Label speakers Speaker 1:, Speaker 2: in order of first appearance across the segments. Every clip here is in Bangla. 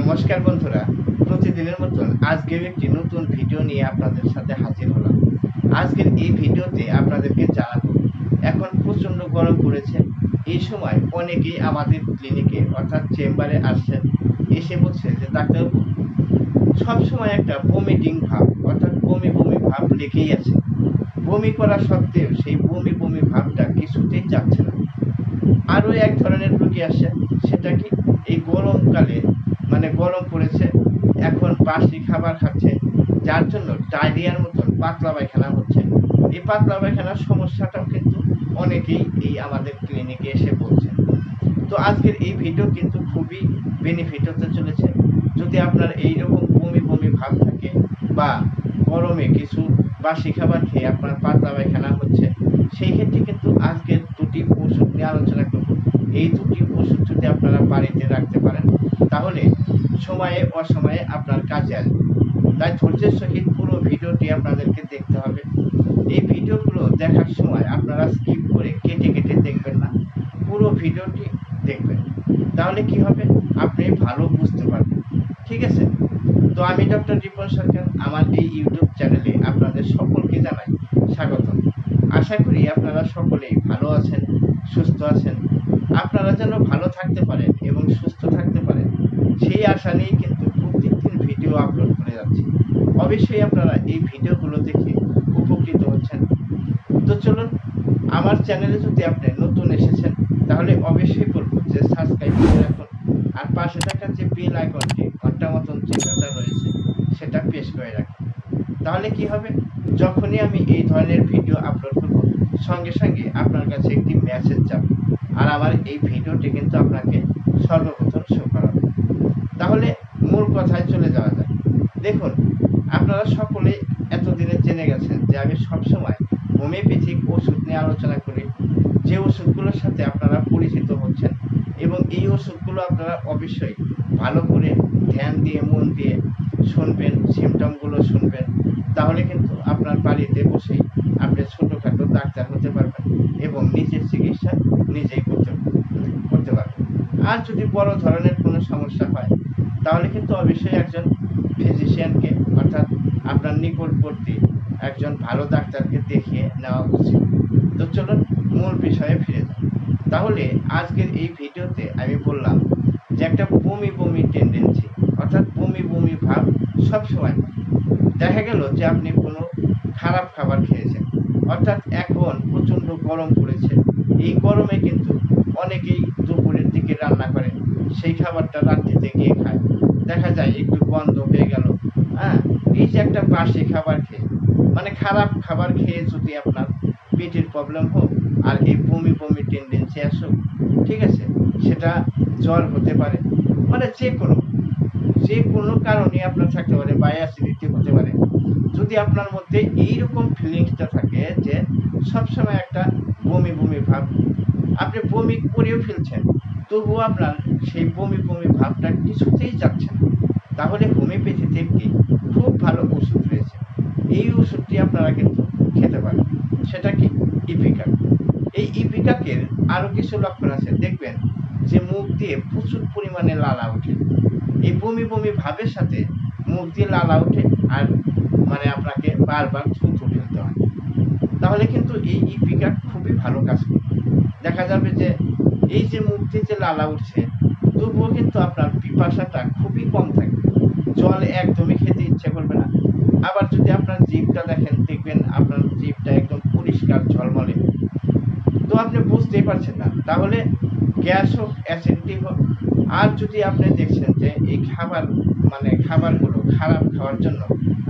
Speaker 1: নমস্কার বন্ধুরা, প্রতিদিনের মতন আজকের একটি নতুন ভিডিও নিয়ে আপনাদের সাথে হাজির হলাম। আজকের এই ভিডিওতে আপনাদেরকে জানাবো, এখন প্রচন্ড গরম পড়েছে। এই সময় অনেকেই আমাদের ক্লিনিকে অর্থাৎ চেম্বারে আসছেন, এসে বলছে যে ডাক্তারবাবু, সবসময় একটা বমিটিং ভাব অর্থাৎ বমি বমি ভাব লেগেই আছে। বমি করা সত্ত্বেও সেই বমি বমি ভাবটা কিছুতেই যাচ্ছে না। আরও এক ধরনের রোগী আসে, সেটা কি, এই গরমকালে গরম পড়েছে, এখন বাসি খাবার খাচ্ছে, যার জন্য ডায়রিয়ার মতন পাতলা পায়খানা হচ্ছে। এই পাতলা পায়খানার সমস্যাটাও কিন্তু অনেকেই এই আমাদের ক্লিনিকে এসে বলছে। তো আজকের এই ভিডিও কিন্তু খুবই বেনিফিট হতে চলেছে। যদি আপনার এইরকম বমি বমি ভাব থাকে বা গরমে কিছু বাসি খাবার খেয়ে আপনার পাতলা পায়খানা হচ্ছে, সেই ক্ষেত্রে কিন্তু আজকের দুটি ওষুধ নিয়ে আলোচনা করব। এই দুটি ওষুধ যদি আপনারা বাড়িতে রাখতে পারেন, তাহলে সময়ে অসময়ে আপনার কাজে আসবে। তাই ধৈর্যের সহিত পুরো ভিডিওটি আপনাদেরকে দেখতে হবে। এই ভিডিওগুলো দেখার সময় আপনারা স্কিপ করে কেটে কেটে দেখবেন না, পুরো ভিডিওটি দেখবেন। তাহলে কি হবে, আপনি ভালো বুঝতে পারবেন। ঠিক আছে? তো আমি ডক্টর রিপন সরকার, আমার এই ইউটিউব চ্যানেলে আপনাদের সকলকে জানাই স্বাগতম। আশা করি আপনারা সকলেই ভালো আছেন, সুস্থ আছেন। আপনারা যেন ভালো থাকতে পারেন এবং সুস্থ থাকতে পারেন, সেই আশা নিয়েই কিন্তু প্রত্যেকদিন ভিডিও আপলোড করে যাচ্ছি। অবশ্যই আপনারা এই ভিডিওগুলো দেখে উপকৃত হচ্ছেন। তো চলুন, আমার চ্যানেলে যদি আপনি নতুন এসেছেন, তাহলে অবশ্যই বলবো যে সাবস্ক্রাইব করে রাখুন, আর পাশে থাকা যে বেল আইকনটি ঘন্টা মতন চিহ্নটা রয়েছে, সেটা প্রেস করে রাখুন। তাহলে কি হবে, যখনই আমি এই ধরনের ভিডিও আপলোড করব, সঙ্গে সঙ্গে আপনার কাছে একটি মেসেজ যাবে, আর আমার এই ভিডিওটি কিন্তু আপনাকে সর্বপ্রথম শো করাবে। তাহলে মূল কথায় চলে যাওয়া যায়। দেখুন, আপনারা সকলেই এতদিনে জেনে গেছেন যে আমি সবসময় হোমিওপ্যাথিক ওষুধ নিয়ে আলোচনা করি, যে ওষুধগুলোর সাথে আপনারা পরিচিত হচ্ছেন, এবং এই ওষুধগুলো আপনারা অবশ্যই ভালো করে ধ্যান দিয়ে মন দিয়ে শুনবেন, সিমটমগুলো শুনবেন। তাহলে কিন্তু আপনার বাড়িতে বসেই আপনি ছোটোখাটো ডাক্তার হতে পারবেন এবং নিজের চিকিৎসা নিজেই করতে পারবেন। আর যদি বড় ধরনের কোনো সমস্যা হয়, তাহলে কিন্তু অবশ্যই একজন ফিজিশিয়ানকে অর্থাৎ আপনার নিকটবর্তী একজন ভালো ডাক্তারকে দেখিয়ে নেওয়া উচিত। তো চলুন মূল বিষয়ে ফিরে যাই। তাহলে আজকের এই ভিডিওতে আমি বললাম যে একটা বমি বমি টেন্ডেন্সি অর্থাৎ বমি বমি ভাব সবসময় দেখা গেল যে আপনি কোনো খারাপ খাবার খেয়েছেন, অর্থাৎ এখন প্রচণ্ড গরম পড়েছে। এই গরমে কিন্তু অনেকেই দুপুরের দিকে রান্না করে, সেই খাবারটা রাত্রিতে গিয়ে খায়, দেখা যায় একটু গন্ধ হয়ে গেল। হ্যাঁ, এই যে একটা বাসি খাবার খেয়ে, খারাপ খাবার খেয়ে যদি আপনার পেটের প্রবলেম হোক আর এই বমি বমি টেন্ডেন্সি আসুক, ঠিক আছে, সেটা জ্বর হতে পারে, যে কোনো কারণে আপনার থাকতে পারে, বা অ্যাসিডিটি হতে পারে। যদি আপনার মধ্যে এইরকম ফিলিংসটা থাকে যে সবসময় একটা বমি বমি ভাব, আপনি বমি করেও ফেলছেন, তবুও আপনার সেই বমি বমি ভাবটা কিছুতেই যাচ্ছে না, তাহলে হোমিওপ্যাথিতে একটি খুব ভালো ওষুধ রয়েছে। এই ওষুধটি আপনারা কিন্তু খেতে পারেন। সেটা কি? ইপিকাক। এই ইপিকাকের আরো কিছু লক্ষণ আছে, দেখবেন যে মুখ দিয়ে প্রচুর পরিমাণে লালা ওঠে। এই বমি বমি ভাবের সাথে মুখ দিয়ে লালা ওঠে, আর আপনাকে বারবার থুথু ফেলতে হয়। তাহলে কিন্তু এই ইপিকাক খুবই ভালো কাজ করবে। দেখা যাবে যে এই যে মুখ দিয়ে যে লালা উঠছে, তবুও কিন্তু আপনার পিপাসাটা খুবই কম থাকবে, জল একদমই খেতে ইচ্ছে করবে না। আবার যদি আপনার জিভটা দেখেন, দেখবেন আপনার জিভটা একদম পরিষ্কার ঝলমলে। তো আপনি বুঝতেই পারছেন না, তাহলে গ্যাস হোক, অ্যাসিডিটি হোক। আর যদি আপনি দেখছেন যে এই খাবারগুলো খারাপ খাওয়ার জন্য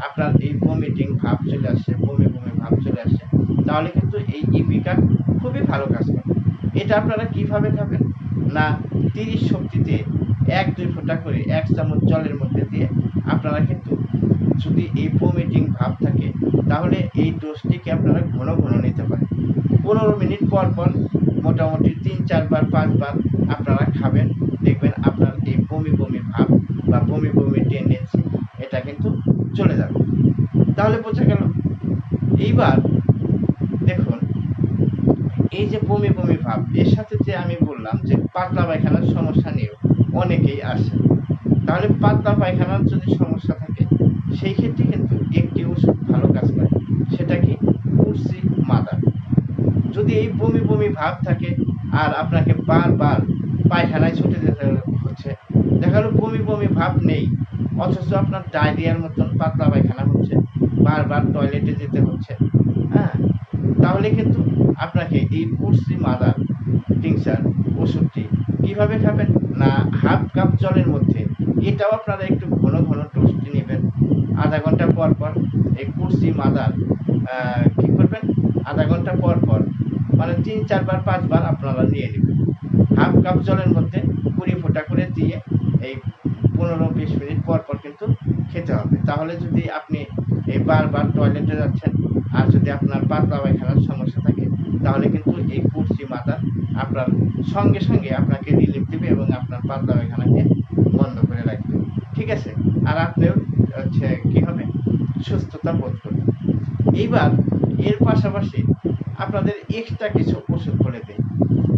Speaker 1: আপনার এই ভমিটিং ভাব চলে আসছে, বমি বমি ভাব চলে আসছে, তাহলে কিন্তু এই ইপিকাক খুবই ভালো কাজ করে। এটা আপনারা কিভাবে খাবেন না, 30 শক্তিতে 1-2 ফোঁটা করে 1 চামচ জলের মধ্যে দিয়ে আপনারা কিন্তু, যদি এই ভমিটিং ভাব থাকে, তাহলে এই ডোজটিকে আপনারা ঘন ঘন নিতে পারেন। 15 মিনিট পর পর মোটামুটি 3-4 বার 5 বার আপনারা খাবেন, দেখবেন আপনার এই বমি বমি ভাব বা বমি বমি টেন্ডেন্সি এটা কিন্তু চলে যাবে। তাহলে বোঝা গেল। এইবার দেখুন, এই যে বমি বমি ভাব, এর সাথে যে আমি বললাম যে পাতলা পায়খানার সমস্যা নিয়েও অনেকেই আসে। তাহলে পাতলা পায়খানার যদি সমস্যা থাকে সেই ক্ষেত্রে কিন্তু একটি ওষুধ ভালো কাজ করে, সেটা কি কুরসি মাদা। যদি এই বমি বমি ভাব থাকে আর আপনাকে বারবার পায়খানায় ছুটে যেতে হচ্ছে, দেখা গেলো বমি বমি ভাব নেই অথচ আপনার ডায়রিয়ার মতন পাতলা পায়খানা হচ্ছে, বারবার টয়লেটে যেতে হচ্ছে, হ্যাঁ, তাহলে কিন্তু আপনাকে এই কুরসি মাদার টিংচার ওষুধটি কিভাবে খাবেন না, হাফ কাপ জলের মধ্যে, এটাও আপনারা একটু ঘন ঘন ডোজটি নেবেন। আধা ঘন্টা পর পর এই কুরসি মাদার কি করবেন, আধা ঘন্টা পর পর মানে 3-4 বার 5 বার আপনারা নিয়ে নেবেন। হাফ কাপ জলের মধ্যে 20 ফোঁটা করে দিয়ে এই 15-20 মিনিট পর পর কিন্তু খেতে হবে। তাহলে যদি আপনি এই বারবার টয়লেটে যাচ্ছেন আর যদি আপনার পাতলা পায়খানার সমস্যা থাকে তাহলে কিন্তু এই কুরসি মাদা আপনার সঙ্গে সঙ্গে আপনাকে রিলিফ দেবে এবং আপনার পাতলা পায়খানাকে বন্ধ করে রাখবে, ঠিক আছে। আর আপনিও হচ্ছে কি হবে, সুস্থতা বোধ করবেন। এইবার এর পাশাপাশি আপনাদের এক্সট্রা কিছু ওষুধ বলে দেয়।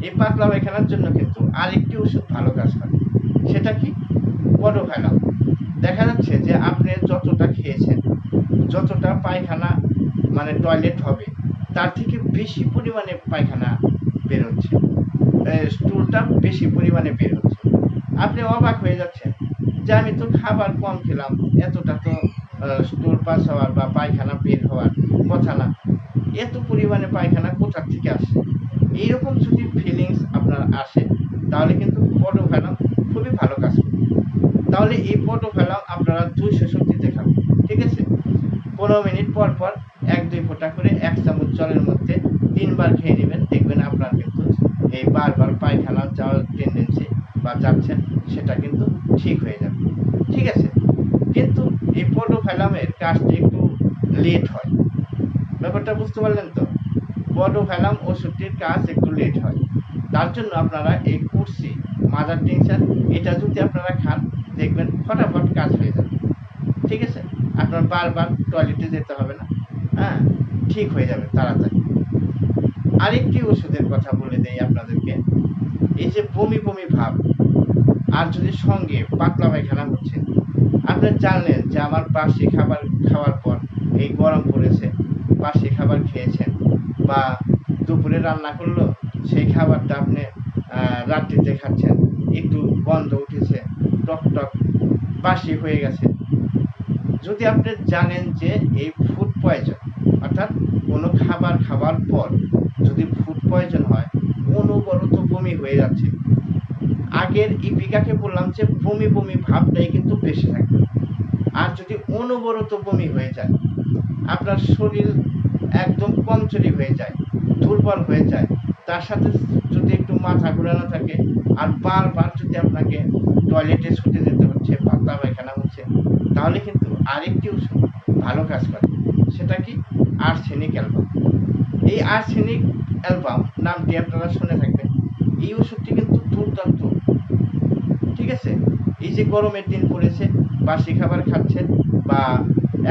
Speaker 1: এই পাতলা পায়খানার জন্য কিন্তু আরেকটি ওষুধ ভালো কাজ করে, সেটা কি পডোফাইলাম। দেখা যাচ্ছে যে আপনি যতটা খেয়েছেন, যতটা পায়খানা মানে টয়লেট হবে তার থেকে বেশি পরিমাণে পায়খানা বেরোচ্ছে, স্টুলটা বেশি পরিমাণে বের হচ্ছে। আপনি অবাক হয়ে যাচ্ছেন যে আমি তো খাবার কম খেলাম, এতটা তো স্টুল পাস হওয়ার বা পায়খানা বের হওয়ার কথা না, এত পরিমাণে পায়খানা কোথা থেকে আসে। এইরকম যদি ফিলিংস আপনার আসে তাহলে কিন্তু পডোফাইলাম খুবই ভালো কাজ করে। তাহলে এই পডোফাইলাম আপনারা 200 শক্তিতে খাবেন, ঠিক আছে। 15 মিনিট পর পর 1-2 ফোঁটা করে 1 চামচ জলের মধ্যে 3 বার খেয়ে নেবেন, দেখবেন আপনার কিন্তু এই বারবার পায়খানা যাওয়ার টেন্ডেন্সি বা যাচ্ছেন সেটা কিন্তু ঠিক হয়ে যাবে, ঠিক আছে। কিন্তু এই পডোফাইলামের কাজটা একটু লেট হয়, ব্যাপারটা বুঝতে পারলেন তো। পডোফাইলাম ওষুধটির কাজ একটু লেট হয়, তার জন্য আপনারা এই কুরসি মাদার টিংচার এটা যদি আপনারা খান দেখবেন ফটাফট কাজ হয়ে যাবে, ঠিক আছে। আপনার বারবার টয়লেটে যেতে হবে না, হ্যাঁ, ঠিক হয়ে যাবে তাড়াতাড়ি। আরেকটি ওষুধের কথা বলে দেই আপনাদেরকে। এই যে বমি বমি ভাব আর যদি সঙ্গে পাতলা পায়খানা হচ্ছে, আপনি জানলেন যে আমার বাসি খাবার খাওয়ার পর এই গরম পড়েছে, বাসি খাবার খেয়েছেন বা দুপুরে রান্না করলো সেই খাবারটা আপনি রাত্রিতে খাচ্ছেন, একটু গন্ধ উঠেছে, টক টক বাসি হয়ে গেছে। যদি আপনি জানেন যে এই ফুড পয়জন অর্থাৎ কোনো খাবার খাওয়ার পর যদি ফুড পয়জন হয়, অনবরত বমি হয়ে যাচ্ছে, আগের ইপিকাকে বললাম যে বমি বমি ভাবটাই কিন্তু বেশি থাকবে। আর যদি অনবরত বমি হয়ে যায়, আপনার শরীর একদম কমজোরি হয়ে যায়, দুর্বল হয়ে যায়, তার সাথে যদি একটু মাথা ঘোরানো থাকে আর বারবার যদি আপনাকে টয়লেটে ছুটে যেতে হচ্ছে, পাতলা পায়খানা হচ্ছে, তাহলে কিন্তু আরেকটি ওষুধ ভালো কাজ করে, সেটা কি আর্সেনিক অ্যালবাম। এই আর্সেনিক অ্যালবাম নামটি আপনারা শুনে থাকবেন। এই ওষুধটি কিন্তু দুর্দান্ত, ঠিক আছে। এই যে গরমের দিন পড়েছে, বাসি খাবার খাচ্ছেন বা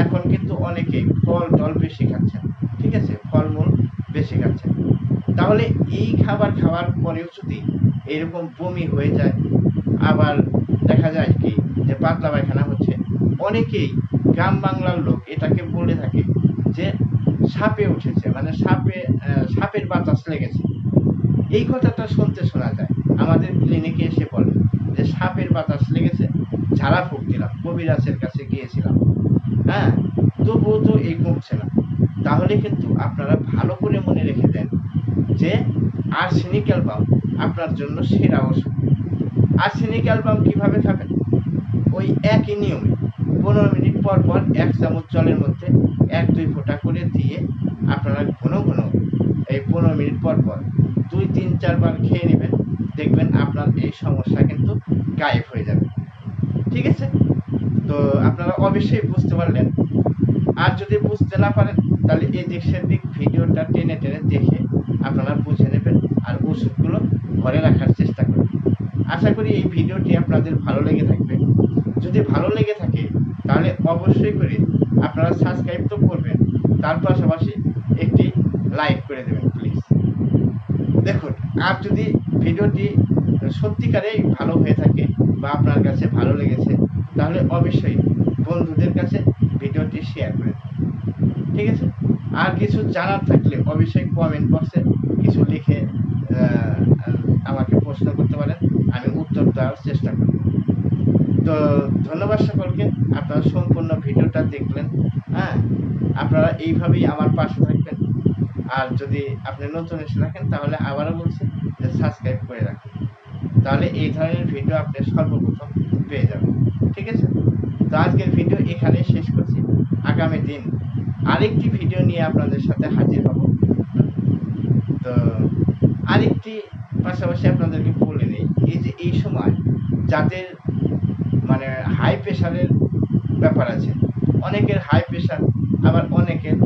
Speaker 1: এখন কিন্তু অনেকেই ফল টল বেশি খাচ্ছেন, ঠিক আছে, ফলমূল বেশি খাচ্ছেন, তাহলে এই খাবার খাওয়ার পরেও যদি এরকম বমি হয়ে যায়, আবার দেখা যায় কি যে পাতলা পায়খানা হচ্ছে, অনেকেই গ্রাম বাংলার লোক এটাকে বলে থাকে যে সাপে উঠেছে, মানে সাপের বাতাস লেগেছে। এই কথাটা শুনতে শোনা যায়, আমাদের ক্লিনিকে এসে বলে যে সাপের বাতাস লেগেছে, ঝাড়া ফুঁক দিলাম, কবিরাজের কাছে গিয়েছিলাম, হ্যাঁ, তবুও তো এই কমছে না। তাহলে কিন্তু আপনারা ভালো করে মনে রেখে দেন যে আর্সেনিক অ্যালবাম আপনার জন্য সেরা ওষুধ। আর্সেনিক অ্যালবাম কিভাবে খাবেন, ওই একই নিয়মে 15 মিনিট পর পর 1 চামচ জলের মধ্যে 1-2 ফোঁটা করে দিয়ে আপনারা ঘন ঘন এই 15 মিনিট পর পর 2-3-4 বার খেয়ে নেবেন, দেখবেন আপনার এই সমস্যা কিন্তু গায়েব হয়ে যাবে, ঠিক আছে। তো আপনারা অবশ্যই বুঝতে পারলেন। আর যদি বুঝতে না পারেন তাহলে এই দিক সেদিক ভিডিওটা টেনে টেনে দেখে আপনারা বুঝে নেবেন আর ওষুধগুলো ঘরে রাখার চেষ্টা করবেন। আশা করি এই ভিডিওটি আপনাদের ভালো লেগে থাকবে। যদি ভালো লেগে থাকে তাহলে অবশ্যই করে আপনারা সাবস্ক্রাইব তো করবেন, তার পাশাপাশি একটি লাইক করে দেবেন প্লিজ। দেখুন, আর যদি ভিডিওটি সত্যিকারেই ভালো হয়ে থাকে বা আপনার কাছে ভালো লেগেছে, তাহলে অবশ্যই বন্ধুদের কাছে ভিডিওটি শেয়ার করে দিন। ঠিক আছে? আর কিছু জানার থাকলে অবশ্যই কমেন্ট বক্সে কিছু লিখে আমাকে প্রশ্ন করতে পারেন, আমি উত্তর দেওয়ার চেষ্টা করব। তো ধন্যবাদ সকলকে, আপনারা সম্পূর্ণ ভিডিওটা দেখলেন। হ্যাঁ, আপনারা এইভাবেই আমার পাশে থাকবেন। আর যদি আপনি নতুন এসে থাকেন তাহলে আবারও বলছি যে সাবস্ক্রাইব করে রাখুন, তাহলে এই ধরনের ভিডিও আপনি সর্বপ্রথম পেয়ে যাবেন। ঠিক আছে? তো আজকের ভিডিও এখানেই শেষ করছি। আগামী দিন আরেকটি ভিডিও নিয়ে আপনাদের সাথে হাজির হব। তো আরেকটি পাশাপাশি আপনাদেরকে বলে নেই, এই যে এই সময় যাদের মানে হাই প্রেশারের ব্যাপার আছে, অনেকের হাই প্রেশার, আবার অনেকের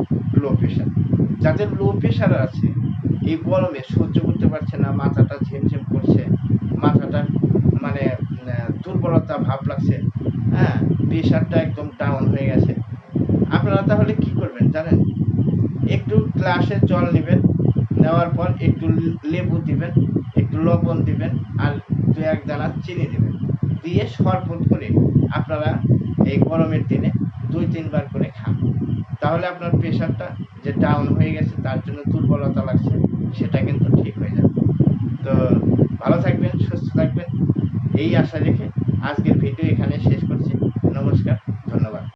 Speaker 1: লো প্রেশার। যাদের লো প্রেশার আছে, এই গরমে সহ্য করতে পারছে না, মাথাটা ঝিমঝিম করছে, মাথাটা মানে দুর্বলতা ভাব লাগছে, হ্যাঁ, প্রেশারটা একদম ডাউন হয়ে গেছে। আপনারা তাহলে কি করবেন জানেন? একটু গ্লাসে জল নেবেন, নেওয়ার পর একটু লেবু দিবেন, একটু লবণ দিবেন, আর 2-1 দানা চিনি দিবেন, দিয়ে শরবত করে আপনারা এই গরমের দিনে 2-3 বার করে খান। তাহলে আপনার প্রেশারটা যে ডাউন হয়ে গেছে, তার জন্য দুর্বলতা লাগছে, সেটা কিন্তু ঠিক হয়ে যাবে। তো ভালো থাকবেন, সুস্থ থাকবেন, এই আশা রেখে আজকের ভিডিও এখানে শেষ করছি। নমস্কার।